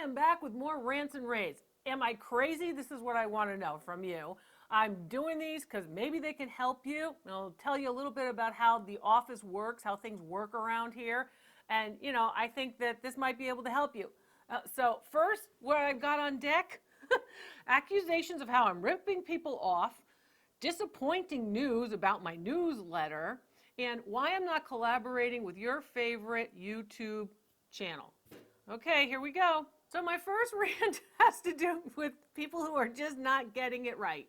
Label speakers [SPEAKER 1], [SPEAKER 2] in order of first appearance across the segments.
[SPEAKER 1] am back with more rants and raves. Am I crazy? This is what I want to know from you. I'm doing these because maybe they can help you. I'll tell you a little bit about how the office works, how things work around here. And, I think that this might be able to help you. So first, what I've got on deck, accusations of how I'm ripping people off, disappointing news about my newsletter, and why I'm not collaborating with your favorite YouTube channel. Okay, here we go. So my first rant has to do with people who are just not getting it right.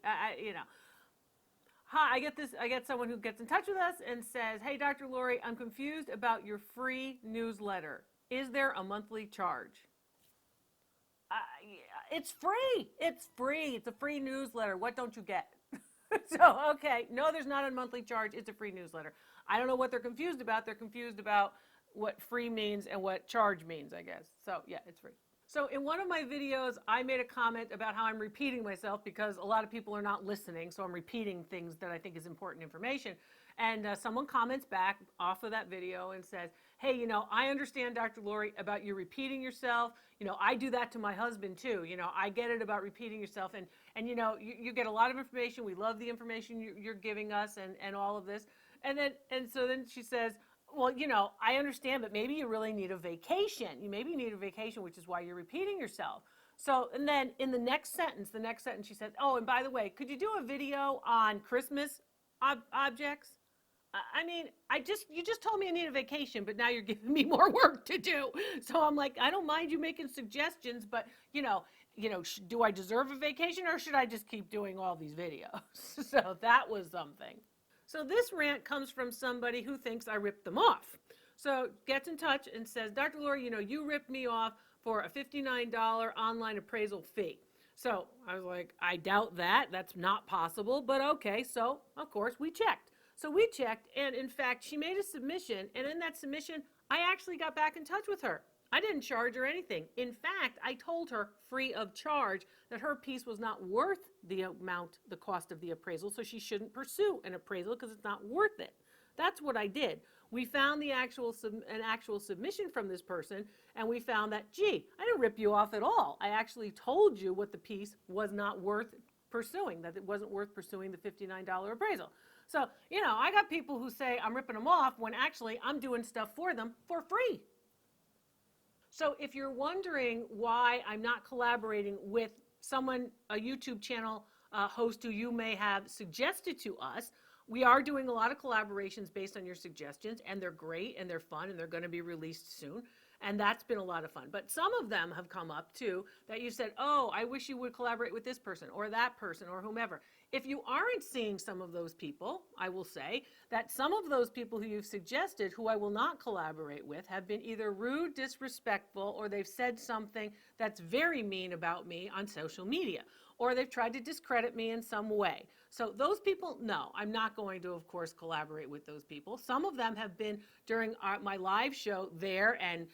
[SPEAKER 1] Hi, I get someone who gets in touch with us and says, "Hey, Dr. Lori, I'm confused about your free newsletter. Is there a monthly charge?" It's free. It's free. It's a free newsletter. What don't you get? So, okay, no, there's not a monthly charge. It's a free newsletter. I don't know what they're confused about. They're confused about what free means and what charge means, I guess. So, yeah, it's free. So in one of my videos, I made a comment about how I'm repeating myself because a lot of people are not listening, so I'm repeating things that I think is important information. And someone comments back off of that video and says, "Hey, I understand, Dr. Lori, about you repeating yourself. I do that to my husband too. I get it about repeating yourself. And you get a lot of information. We love the information you're giving us and all of this." And so then she says, "Well, I understand, but maybe you really need a vacation. You maybe need a vacation, which is why you're repeating yourself." So, and then in the next sentence, she said, "Oh, and by the way, could you do a video on Christmas objects?" I mean, you just told me I need a vacation, but now you're giving me more work to do. So I'm like, I don't mind you making suggestions, but do I deserve a vacation or should I just keep doing all these videos? So that was something. So this rant comes from somebody who thinks I ripped them off. So gets in touch and says, "Dr. Lori, you ripped me off for a $59 online appraisal fee." So I was like, I doubt that. That's not possible, but okay. So of course we checked. So we checked, and in fact, she made a submission, and in that submission, I actually got back in touch with her. I didn't charge her anything. In fact, I told her free of charge that her piece was not worth the cost of the appraisal, so she shouldn't pursue an appraisal because it's not worth it. That's what I did. We found an actual submission from this person, and we found that, gee, I didn't rip you off at all. I actually told you what the piece was not worth pursuing, that it wasn't worth pursuing the $59 appraisal. So, I got people who say I'm ripping them off when actually I'm doing stuff for them for free. So if you're wondering why I'm not collaborating with someone, a YouTube channel host who you may have suggested to us, we are doing a lot of collaborations based on your suggestions, and they're great and they're fun and they're going to be released soon. And that's been a lot of fun. But some of them have come up too that you said, "Oh, I wish you would collaborate with this person or that person or whomever." If you aren't seeing some of those people, I will say that some of those people who you've suggested who I will not collaborate with have been either rude, disrespectful, or they've said something that's very mean about me on social media, or they've tried to discredit me in some way. So those people, no, I'm not going to, of course, collaborate with those people. Some of them have been during my live show there and,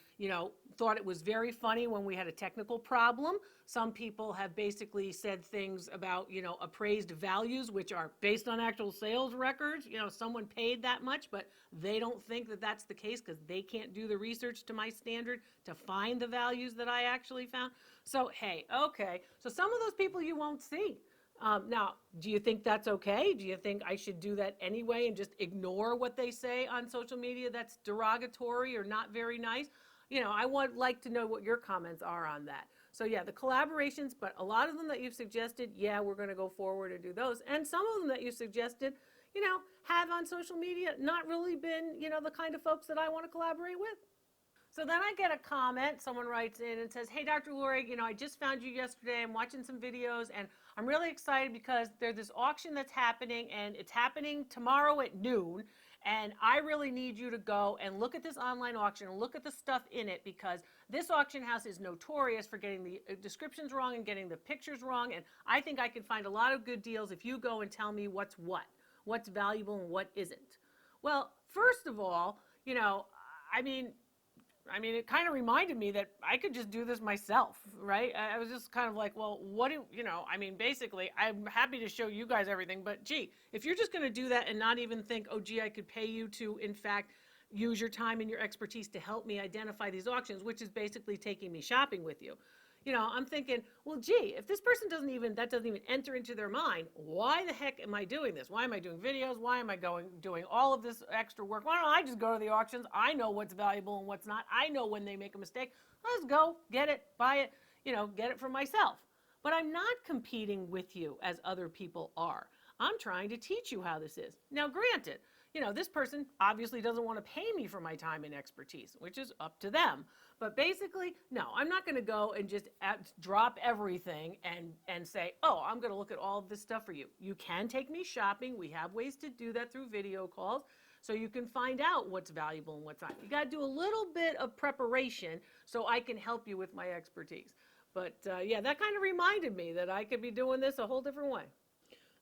[SPEAKER 1] thought it was very funny when we had a technical problem. Some people have basically said things about, appraised values, which are based on actual sales records. Someone paid that much, but they don't think that that's the case because they can't do the research to my standard to find the values that I actually found. So, hey, okay. So some of those people you won't see. Now, do you think that's okay? Do you think I should do that anyway and just ignore what they say on social media that's derogatory or not very nice? I would like to know what your comments are on that. So yeah, the collaborations, but a lot of them that you've suggested, yeah, we're going to go forward and do those. And some of them that you suggested, have on social media not really been, the kind of folks that I want to collaborate with. So then I get a comment, someone writes in and says, "Hey, Dr. Lori, I just found you yesterday. I'm watching some videos and I'm really excited because there's this auction that's happening and it's happening tomorrow at noon. And I really need you to go and look at this online auction and look at the stuff in it because this auction house is notorious for getting the descriptions wrong and getting the pictures wrong. And I think I can find a lot of good deals if you go and tell me what's valuable and what isn't." Well, first of all, it kind of reminded me that I could just do this myself, right? I was just kind of like, well, basically, I'm happy to show you guys everything, but gee, if you're just going to do that and not even think, oh, gee, I could pay you to, in fact, use your time and your expertise to help me identify these auctions, which is basically taking me shopping with you. I'm thinking, well, gee, if this person that doesn't even enter into their mind, why the heck am I doing this? Why am I doing videos? Why am I doing all of this extra work? Why don't I just go to the auctions? I know what's valuable and what's not. I know when they make a mistake. Let's go, get it, buy it, get it for myself. But I'm not competing with you as other people are. I'm trying to teach you how this is. Now, granted, this person obviously doesn't want to pay me for my time and expertise, which is up to them. But basically, no, I'm not going to go and just drop everything and say, oh, I'm going to look at all of this stuff for you. You can take me shopping. We have ways to do that through video calls, so you can find out what's valuable and what's not. You got to do a little bit of preparation so I can help you with my expertise. But yeah, that kind of reminded me that I could be doing this a whole different way.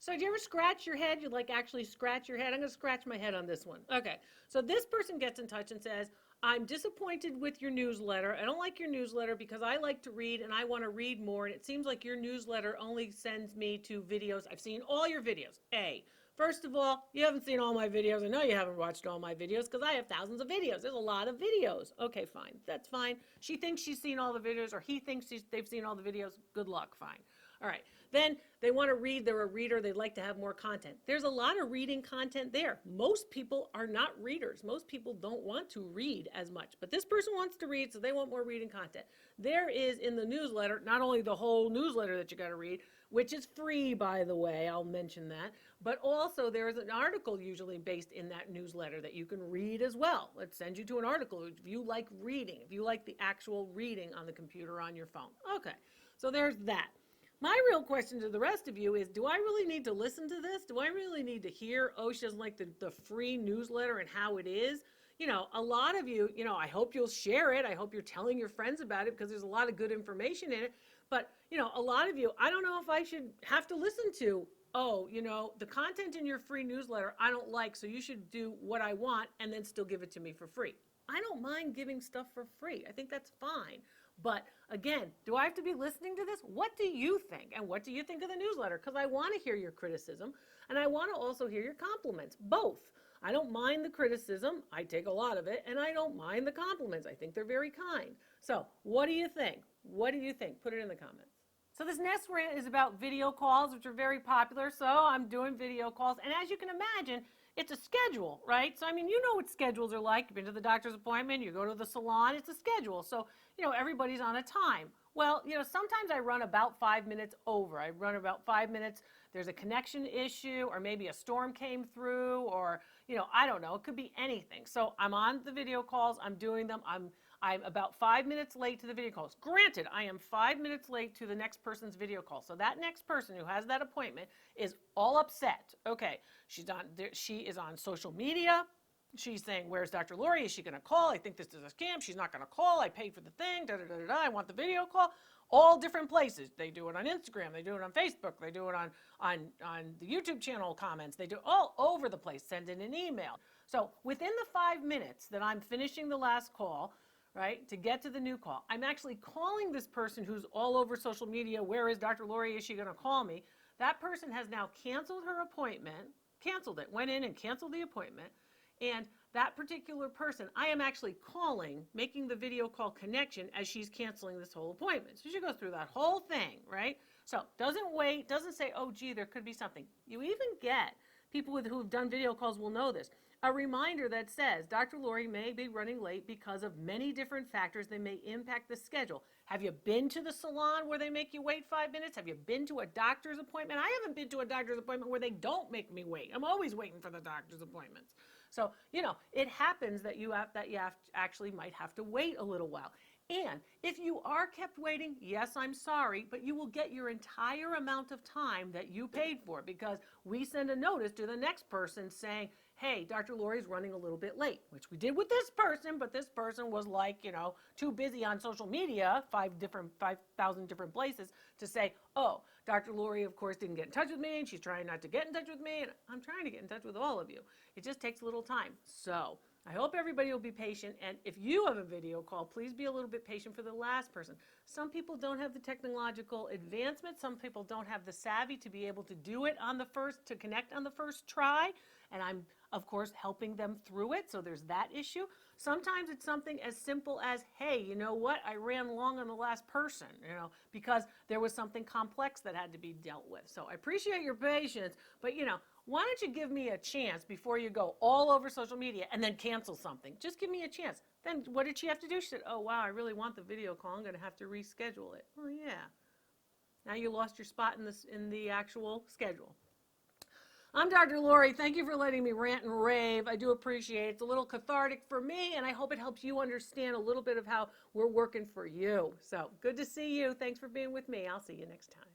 [SPEAKER 1] So do you ever scratch your head? You actually scratch your head? I'm going to scratch my head on this one. Okay. So this person gets in touch and says, I'm disappointed with your newsletter. I don't like your newsletter because I like to read and I want to read more. And it seems like your newsletter only sends me to videos. I've seen all your videos. First of all, you haven't seen all my videos. I know you haven't watched all my videos because I have thousands of videos. There's a lot of videos. Okay, fine. That's fine. She thinks she's seen all the videos, or he thinks they've seen all the videos. Good luck. Fine. All right. Then they want to read. They're a reader. They'd like to have more content. There's a lot of reading content there. Most people are not readers. Most people don't want to read as much. But this person wants to read, so they want more reading content. There is in the newsletter, not only the whole newsletter that you got to read, which is free, by the way, I'll mention that, but also there is an article usually based in that newsletter that you can read as well. It sends you to an article if you like reading, if you like the actual reading on the computer on your phone. Okay, so there's that. My real question to the rest of you is, do I really need to listen to this? Do I really need to hear, oh, she doesn't like the free newsletter and how it is? A lot of you, I hope you'll share it. I hope you're telling your friends about it because there's a lot of good information in it. But, a lot of you, I don't know if I should have to listen to, oh, the content in your free newsletter I don't like, so you should do what I want and then still give it to me for free. I don't mind giving stuff for free. I think that's fine. But again, do I have to be listening to this? What do you think? And what do you think of the newsletter? Because I want to hear your criticism and I want to also hear your compliments, both. I don't mind the criticism. I take a lot of it. And I don't mind the compliments. I think they're very kind. So what do you think? What do you think? Put it in the comments. So this next rant is about video calls, which are very popular. So I'm doing video calls. And as you can imagine, it's a schedule, right? So, you know what schedules are like. You've been to the doctor's appointment, you go to the salon, it's a schedule. So, everybody's on a time. Well, sometimes I run about 5 minutes over. I run about 5 minutes. There's a connection issue, or maybe a storm came through, or, I don't know. It could be anything. So I'm on the video calls. I'm doing them. I'm about 5 minutes late to the video calls. Granted, I am 5 minutes late to the next person's video call. So that next person who has that appointment is all upset. Okay, she is on social media. She's saying, where's Dr. Lori? Is she going to call? I think this is a scam. She's not going to call. I paid for the thing. I want the video call. All different places. They do it on Instagram. They do it on Facebook. They do it on the YouTube channel comments. They do it all over the place. Send in an email. So within the 5 minutes that I'm finishing the last call, right, to get to the new call, I'm actually calling this person who's all over social media. Where is Dr. Lori? Is she going to call me? That person has now canceled her appointment, canceled it, went in and canceled the appointment. And that particular person, I am actually calling, making the video call connection as she's canceling this whole appointment. So she goes through that whole thing, right? So doesn't wait, doesn't say, oh, gee, there could be something. You even get people who have done video calls will know this. A reminder that says, Dr. Lori may be running late because of many different factors that may impact the schedule. Have you been to the salon where they make you wait 5 minutes? Have you been to a doctor's appointment? I haven't been to a doctor's appointment where they don't make me wait. I'm always waiting for the doctor's appointments. So, it happens that you actually might have to wait a little while. And if you are kept waiting, yes, I'm sorry, but you will get your entire amount of time that you paid for, because we send a notice to the next person saying, hey, Dr. Lori's running a little bit late, which we did with this person, but this person was too busy on social media, 5,000 different places, to say, oh, Dr. Lori, of course, didn't get in touch with me, and she's trying not to get in touch with me, and I'm trying to get in touch with all of you. It just takes a little time. So I hope everybody will be patient, and if you have a video call, please be a little bit patient for the last person. Some people don't have the technological advancement. Some people don't have the savvy to be able to do it to connect on the first try, and I'm, of course, helping them through it, so there's that issue. Sometimes it's something as simple as, hey, you know what? I ran long on the last person, because there was something complex that had to be dealt with. So I appreciate your patience, but why don't you give me a chance before you go all over social media and then cancel something? Just give me a chance. Then what did she have to do? She said, oh, wow, I really want the video call. I'm going to have to reschedule it. Oh, yeah. Now you lost your spot in the actual schedule. I'm Dr. Lori. Thank you for letting me rant and rave. I do appreciate it. It's a little cathartic for me, and I hope it helps you understand a little bit of how we're working for you. So good to see you. Thanks for being with me. I'll see you next time.